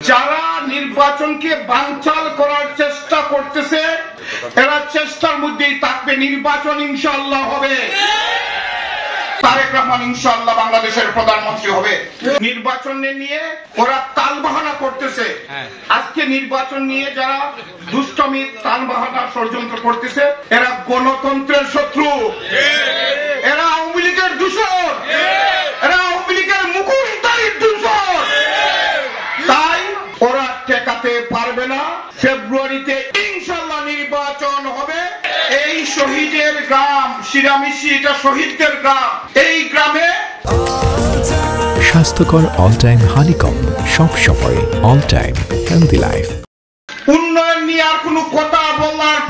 যারা নির্বাচনকে বানচাল করার চেষ্টা করতেছে এরা চেষ্টার মধ্যেই থাকবে। নির্বাচন ইনশাআল্লাহ হবে, তারেক রহমান ইনশাআল্লাহ বাংলাদেশের প্রধানমন্ত্রী হবে। নির্বাচন নিয়ে ওরা তালবাহানা করতেছে। আজকে নির্বাচন নিয়ে যারা দুষ্টমি তালবাহানা ষড়যন্ত্র করতেছে এরা গণতন্ত্রের শত্রু, এরা আওয়ামী লীগের দূষণ, এরা আওয়ামী লীগের মুখোশধারীর দূষণ। তাই ওরা ঠেকাতে পারবে না। ফেব্রুয়ারিতে ইনশাআল্লাহ নির্বাচন হবে। এই শহীদের গ্রাম শিরামিশি, এটা শহীদদের গ্রাম। এই গ্রামে স্বাস্থ্যকর অল টাইম হানিকম, সব সময় অল টাইম হেলদি লাইফ। উন্নয়ন নিয়ে আর কোনো কথা বলার